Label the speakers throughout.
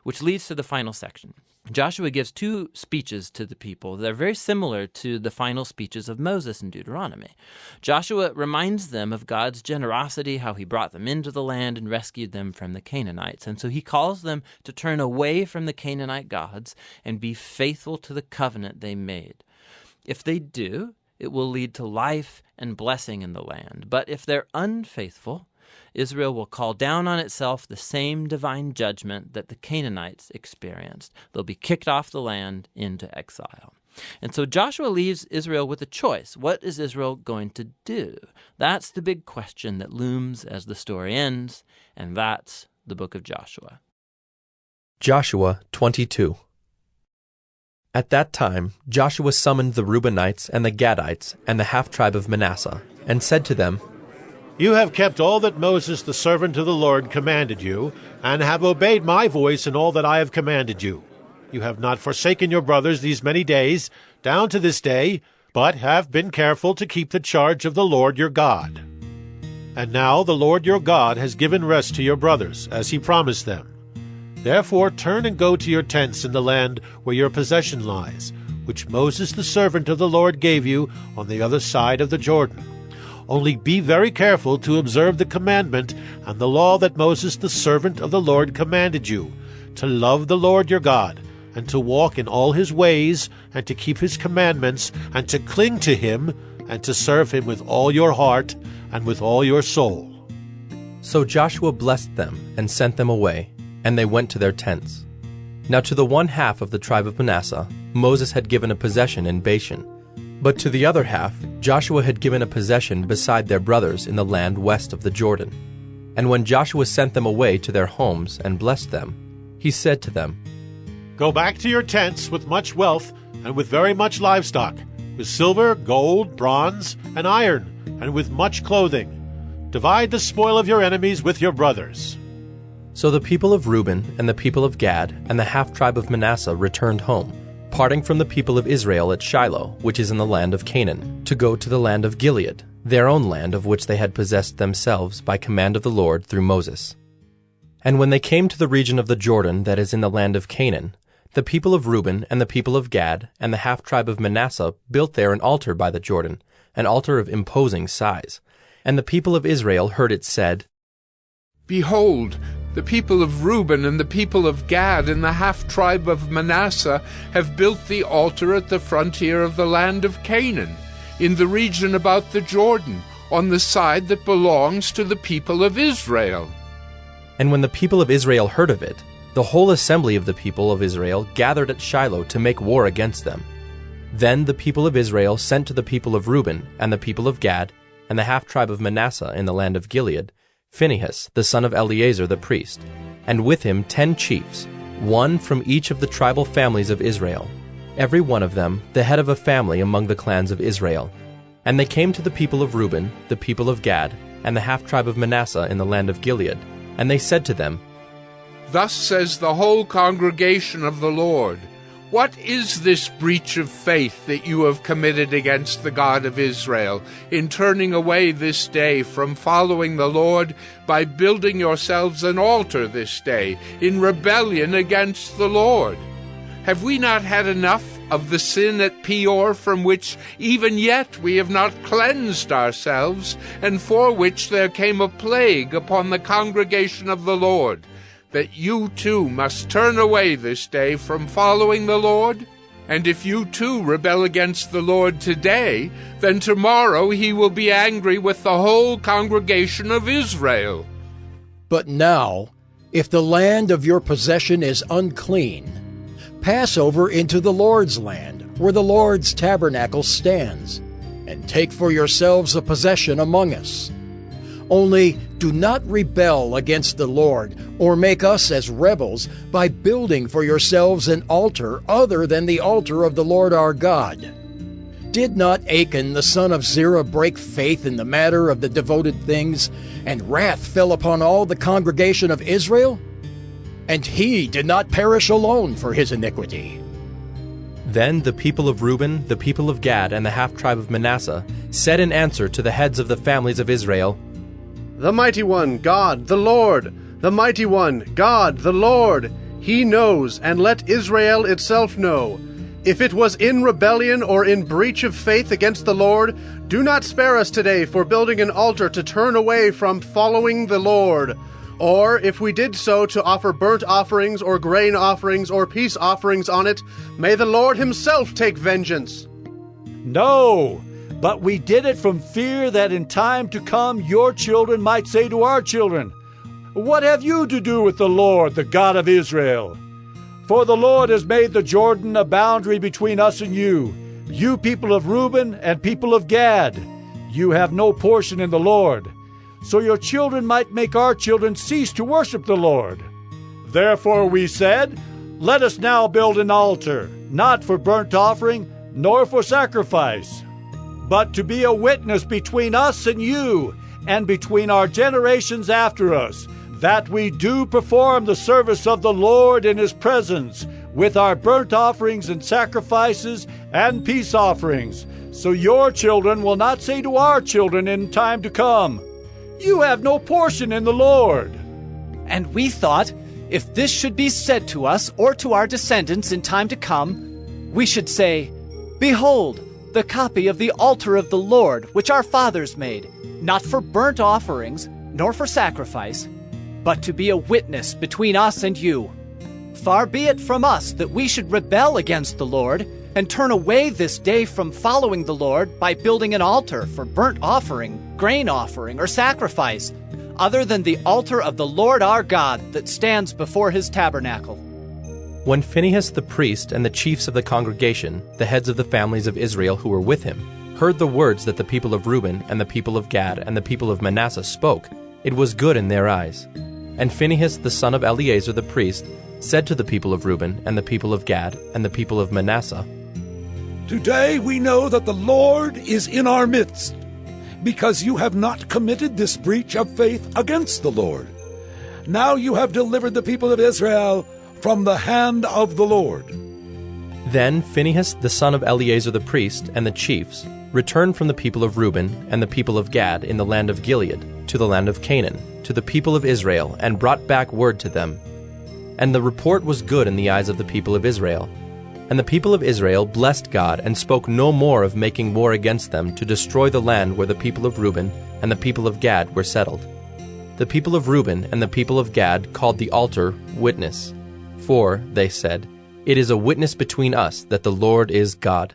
Speaker 1: which leads to the final section. Joshua gives two speeches to the people that are very similar to the final speeches of Moses in Deuteronomy. Joshua reminds them of God's generosity, how he brought them into the land and rescued them from the Canaanites. And so he calls them to turn away from the Canaanite gods and be faithful to the covenant they made. If they do, it will lead to life and blessing in the land. But if they're unfaithful, Israel will call down on itself the same divine judgment that the Canaanites experienced. They'll be kicked off the land into exile. And so Joshua leaves Israel with a choice. What is Israel going to do? That's the big question that looms as the story ends, and that's the book of Joshua.
Speaker 2: Joshua 22. At that time Joshua summoned the Reubenites and the Gadites and the half-tribe of Manasseh, and said to them,
Speaker 3: You have kept all that Moses the servant of the Lord commanded you, and have obeyed my voice in all that I have commanded you. You have not forsaken your brothers these many days, down to this day, but have been careful to keep the charge of the Lord your God. And now the Lord your God has given rest to your brothers, as he promised them. Therefore turn and go to your tents in the land where your possession lies, which Moses the servant of the Lord gave you on the other side of the Jordan. Only be very careful to observe the commandment and the law that Moses the servant of the Lord commanded you, to love the Lord your God, and to walk in all his ways, and to keep his commandments, and to cling to him, and to serve him with all your heart and with all your soul.
Speaker 2: So Joshua blessed them and sent them away, and they went to their tents. Now to the one half of the tribe of Manasseh Moses had given a possession in Bashan, but to the other half Joshua had given a possession beside their brothers in the land west of the Jordan. And when Joshua sent them away to their homes and blessed them, he said to them,
Speaker 3: Go back to your tents with much wealth and with very much livestock, with silver, gold, bronze, and iron, and with much clothing. Divide the spoil of your enemies with your brothers.
Speaker 2: So the people of Reuben and the people of Gad and the half-tribe of Manasseh returned home, parting from the people of Israel at Shiloh, which is in the land of Canaan, to go to the land of Gilead, their own land of which they had possessed themselves by command of the Lord through Moses. And when they came to the region of the Jordan that is in the land of Canaan, the people of Reuben and the people of Gad and the half-tribe of Manasseh built there an altar by the Jordan, an altar of imposing size. And the people of Israel heard it said,
Speaker 4: Behold, the people of Reuben and the people of Gad and the half-tribe of Manasseh have built the altar at the frontier of the land of Canaan, in the region about the Jordan, on the side that belongs to the people of Israel.
Speaker 2: And when the people of Israel heard of it, the whole assembly of the people of Israel gathered at Shiloh to make war against them. Then the people of Israel sent to the people of Reuben and the people of Gad and the half-tribe of Manasseh in the land of Gilead Phinehas, the son of Eleazar the priest, and with him 10 chiefs, one from each of the tribal families of Israel, every one of them the head of a family among the clans of Israel. And they came to the people of Reuben, the people of Gad, and the half-tribe of Manasseh in the land of Gilead, and they said to them,
Speaker 4: Thus says the whole congregation of the Lord, What is this breach of faith that you have committed against the God of Israel, in turning away this day from following the Lord by building yourselves an altar this day, in rebellion against the Lord? Have we not had enough of the sin at Peor, from which even yet we have not cleansed ourselves, and for which there came a plague upon the congregation of the Lord, that you too must turn away this day from following the Lord? And if you too rebel against the Lord today, then tomorrow he will be angry with the whole congregation of Israel.
Speaker 5: But now, if the land of your possession is unclean, pass over into the Lord's land, where the Lord's tabernacle stands, and take for yourselves a possession among us. Only do not rebel against the Lord, or make us as rebels, by building for yourselves an altar other than the altar of the Lord our God. Did not Achan the son of Zerah break faith in the matter of the devoted things, and wrath fell upon all the congregation of Israel? And he did not perish alone for his iniquity.
Speaker 2: Then the people of Reuben, the people of Gad, and the half-tribe of Manasseh said in answer to the heads of the families of Israel,
Speaker 6: The mighty one, God, the Lord, the mighty one, God, the Lord, He knows, and let Israel itself know. If it was in rebellion or in breach of faith against the Lord, do not spare us today for building an altar to turn away from following the Lord. Or, if we did so to offer burnt offerings or grain offerings or peace offerings on it, may the Lord himself take vengeance.
Speaker 7: No, but we did it from fear that in time to come your children might say to our children, "What have you to do with the Lord, the God of Israel? For the Lord has made the Jordan a boundary between us and you people of Reuben and people of Gad. You have no portion in the Lord. So your children might make our children cease to worship the Lord. Therefore we said, let us now build an altar, not for burnt offering, nor for sacrifice, but to be a witness between us and you, and between our generations after us, that we do perform the service of the Lord in his presence, with our burnt offerings and sacrifices and peace offerings, so your children will not say to our children in time to come, you have no portion in the Lord.
Speaker 8: And we thought, if this should be said to us or to our descendants in time to come, we should say, behold, the copy of the altar of the Lord, which our fathers made, not for burnt offerings, nor for sacrifice, but to be a witness between us and you. Far be it from us that we should rebel against the Lord, and turn away this day from following the Lord by building an altar for burnt offering, grain offering, or sacrifice, other than the altar of the Lord our God that stands before his tabernacle.
Speaker 2: When Phinehas the priest and the chiefs of the congregation, the heads of the families of Israel who were with him, heard the words that the people of Reuben and the people of Gad and the people of Manasseh spoke, it was good in their eyes. And Phinehas the son of Eleazar the priest said to the people of Reuben and the people of Gad and the people of Manasseh,
Speaker 9: Today we know that the Lord is in our midst, because you have not committed this breach of faith against the Lord. Now you have delivered the people of Israel from the hand of the Lord.
Speaker 2: Then Phinehas the son of Eleazar the priest and the chiefs returned from the people of Reuben and the people of Gad in the land of Gilead to the land of Canaan, to the people of Israel, and brought back word to them. And the report was good in the eyes of the people of Israel. And the people of Israel blessed God and spoke no more of making war against them to destroy the land where the people of Reuben and the people of Gad were settled. The people of Reuben and the people of Gad called the altar Witness. For, they said, it is a witness between us that the Lord is God.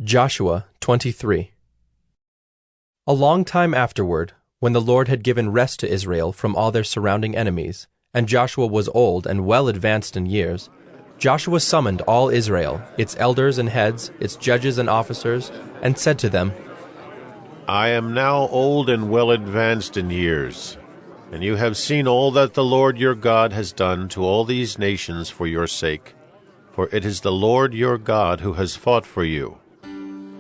Speaker 2: Joshua 23. A long time afterward, when the Lord had given rest to Israel from all their surrounding enemies, and Joshua was old and well advanced in years, Joshua summoned all Israel, its elders and heads, its judges and officers, and said to them,
Speaker 3: I am now old and well advanced in years, and you have seen all that the Lord your God has done to all these nations for your sake, for it is the Lord your God who has fought for you.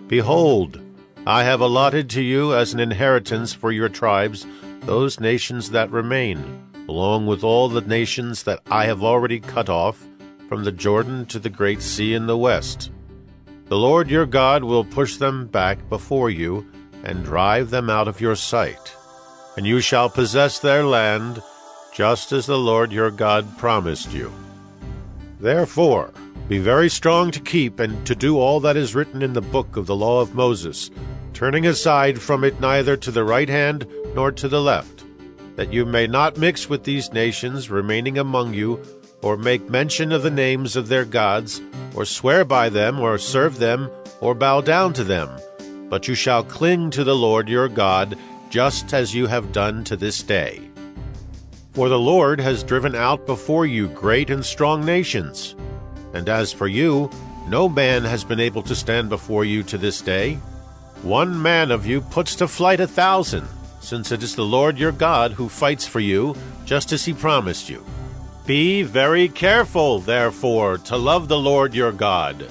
Speaker 3: Behold, I have allotted to you as an inheritance for your tribes those nations that remain, along with all the nations that I have already cut off, from the Jordan to the great sea in the west. The Lord your God will push them back before you, and drive them out of your sight. And you shall possess their land, just as the Lord your God promised you. Therefore, be very strong to keep and to do all that is written in the book of the law of Moses, turning aside from it neither to the right hand nor to the left, that you may not mix with these nations remaining among you, or make mention of the names of their gods, or swear by them, or serve them, or bow down to them. But you shall cling to the Lord your God, just as you have done to this day. For the Lord has driven out before you great and strong nations. And as for you, no man has been able to stand before you to this day. One man of you puts to flight 1,000, since it is the Lord your God who fights for you, just as he promised you. Be very careful, therefore, to love the Lord your God.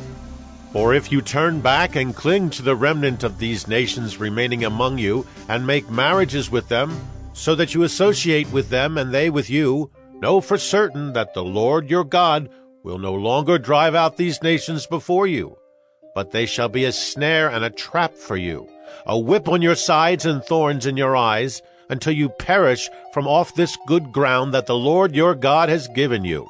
Speaker 3: For if you turn back and cling to the remnant of these nations remaining among you, and make marriages with them, so that you associate with them and they with you, know for certain that the Lord your God will no longer drive out these nations before you, but they shall be a snare and a trap for you, a whip on your sides and thorns in your eyes, until you perish from off this good ground that the Lord your God has given you.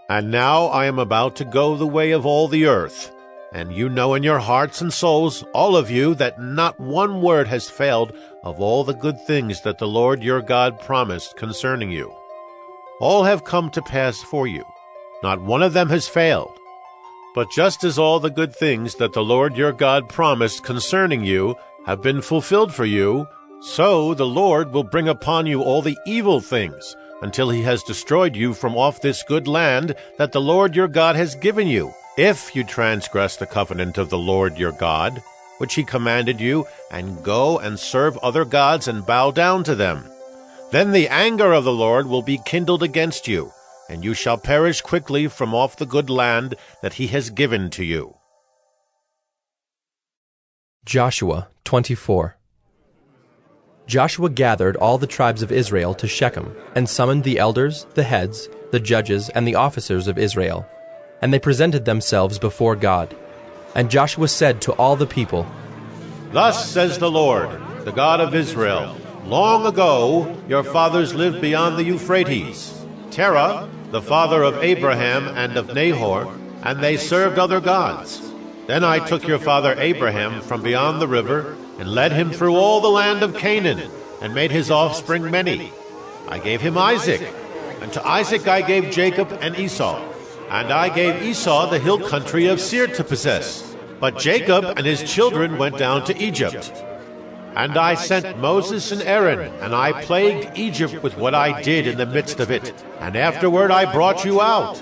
Speaker 3: And now I am about to go the way of all the earth, and you know in your hearts and souls, all of you, that not one word has failed of all the good things that the Lord your God promised concerning you. All have come to pass for you. Not one of them has failed. But just as all the good things that the Lord your God promised concerning you have been fulfilled for you, so the Lord will bring upon you all the evil things, until he has destroyed you from off this good land that the Lord your God has given you, if you transgress the covenant of the Lord your God, which he commanded you, and go and serve other gods and bow down to them. Then the anger of the Lord will be kindled against you, and you shall perish quickly from off the good land that he has given to you.
Speaker 2: Joshua 24. Joshua gathered all the tribes of Israel to Shechem, and summoned the elders, the heads, the judges, and the officers of Israel. And they presented themselves before God. And Joshua said to all the people,
Speaker 3: Thus says the Lord, the God of Israel, long ago your fathers lived beyond the Euphrates, Terah, the father of Abraham and of Nahor, and they served other gods. Then I took your father Abraham from beyond the river, and led him through all the land of Canaan, and made his offspring many. I gave him Isaac, and to Isaac I gave Jacob and Esau. And I gave Esau the hill country of Seir to possess. But Jacob and his children went down to Egypt. And I sent Moses and Aaron, and I plagued Egypt with what I did in the midst of it. And afterward I brought you out.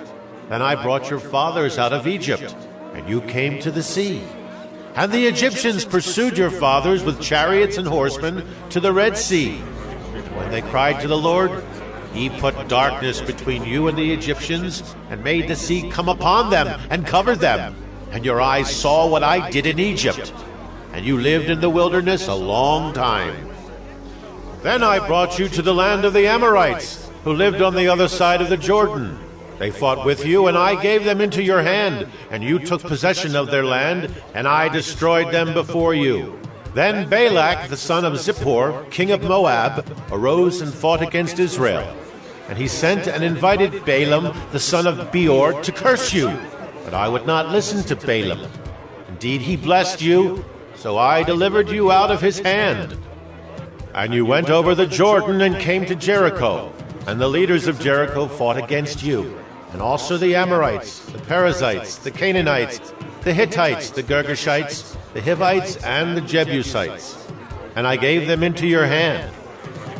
Speaker 3: Then I brought your fathers out of Egypt, and you came to the sea. And the Egyptians pursued your fathers with chariots and horsemen to the Red Sea. When they cried to the Lord, he put darkness between you and the Egyptians, and made the sea come upon them and covered them. And your eyes saw what I did in Egypt. And you lived in the wilderness a long time. Then I brought you to the land of the Amorites, who lived on the other side of the Jordan. They fought with you, and I gave them into your hand, and you took possession of their land, and I destroyed them before you. Then Balak, the son of Zippor, king of Moab, arose and fought against Israel. And he sent and invited Balaam, the son of Beor, to curse you. But I would not listen to Balaam. Indeed, he blessed you, so I delivered you out of his hand. And you went over the Jordan and came to Jericho, and the leaders of Jericho fought against you, and also the Amorites, the Perizzites, the Canaanites, the Hittites, the Girgashites, the Hivites, and the Jebusites. And I gave them into your hand,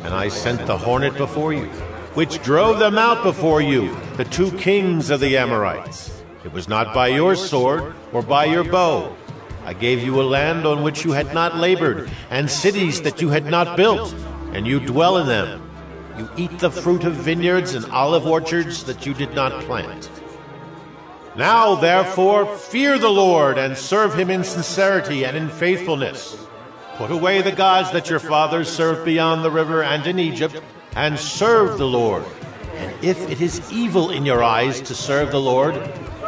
Speaker 3: and I sent the hornet before you, which drove them out before you, the 2 kings of the Amorites. It was not by your sword or by your bow. I gave you a land on which you had not labored, and cities that you had not built, and you dwell in them. You eat the fruit of vineyards and olive orchards that you did not plant. Now, therefore, fear the Lord and serve him in sincerity and in faithfulness. Put away the gods that your fathers served beyond the river and in Egypt, and serve the Lord. And if it is evil in your eyes to serve the Lord,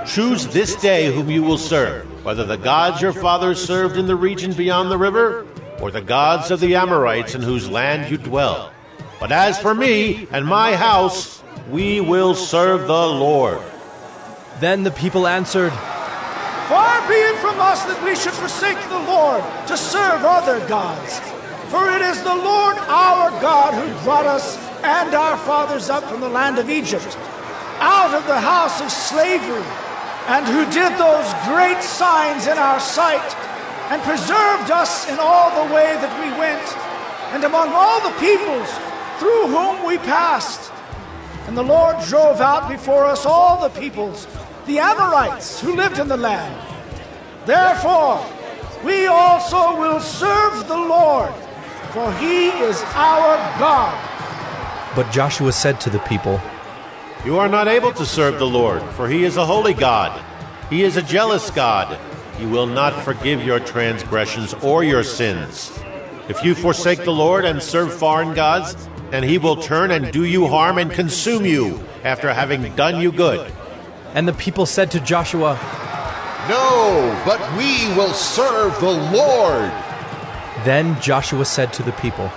Speaker 3: choose this day whom you will serve, whether the gods your fathers served in the region beyond the river, or the gods of the Amorites in whose land you dwell. But as for me and my house, we will serve the Lord.
Speaker 2: Then the people answered,
Speaker 10: Far be it from us that we should forsake the Lord to serve other gods. For it is the Lord our God who brought us and our fathers up from the land of Egypt, out of the house of slavery, and who did those great signs in our sight, and preserved us in all the way that we went, and among all the peoples through whom we passed. And the Lord drove out before us all the peoples, the Amorites who lived in the land. Therefore, we also will serve the Lord, for he is our God.
Speaker 2: But Joshua said to the people,
Speaker 3: You are not able to serve the Lord, for he is a holy God. He is a jealous God. He will not forgive your transgressions or your sins. If you forsake the Lord and serve foreign gods, then he will turn and do you harm and consume you after having done you good.
Speaker 2: And the people said to Joshua,
Speaker 11: No, but we will serve the Lord.
Speaker 2: Then Joshua said to the people,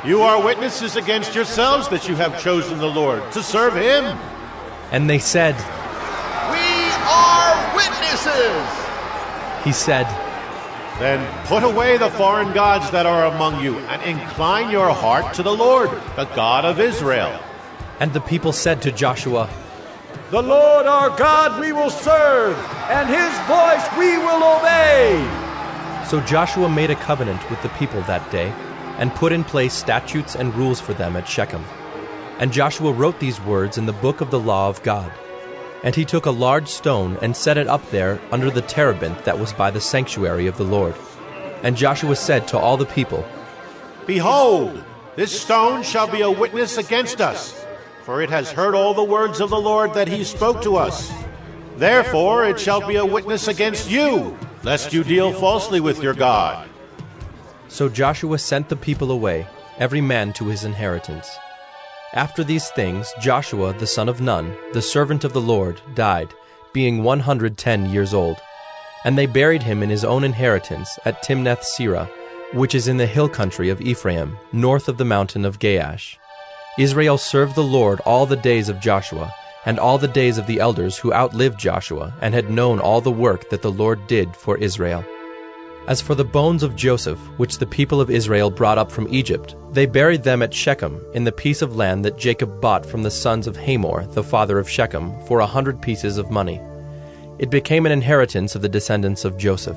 Speaker 3: You are witnesses against yourselves that you have chosen the Lord to serve him.
Speaker 2: And they said,
Speaker 11: We are witnesses.
Speaker 2: He said,
Speaker 3: Then put away the foreign gods that are among you, and incline your heart to the Lord, the God of Israel.
Speaker 2: And the people said to Joshua,
Speaker 7: The Lord our God we will serve, and his voice we will obey.
Speaker 2: So Joshua made a covenant with the people that day, and put in place statutes and rules for them at Shechem. And Joshua wrote these words in the book of the law of God. And he took a large stone and set it up there under the terebinth that was by the sanctuary of the Lord. And Joshua said to all the people,
Speaker 3: Behold, this stone shall be a witness against us, for it has heard all the words of the Lord that he spoke to us. Therefore it shall be a witness against you, lest you deal falsely with your God.
Speaker 2: So Joshua sent the people away, every man to his inheritance. After these things, Joshua the son of Nun, the servant of the Lord, died, being 110 years old. And they buried him in his own inheritance at Timnath-Serah, which is in the hill country of Ephraim, north of the mountain of Gaash. Israel served the Lord all the days of Joshua, and all the days of the elders who outlived Joshua, and had known all the work that the Lord did for Israel. As for the bones of Joseph, which the people of Israel brought up from Egypt, they buried them at Shechem, in the piece of land that Jacob bought from the sons of Hamor, the father of Shechem, for 100 pieces of money. It became an inheritance of the descendants of Joseph.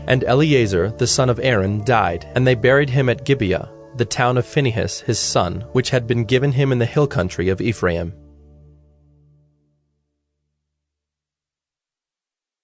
Speaker 2: And Eleazar, the son of Aaron, died, and they buried him at Gibeah, the town of Phinehas his son, which had been given him in the hill country of Ephraim.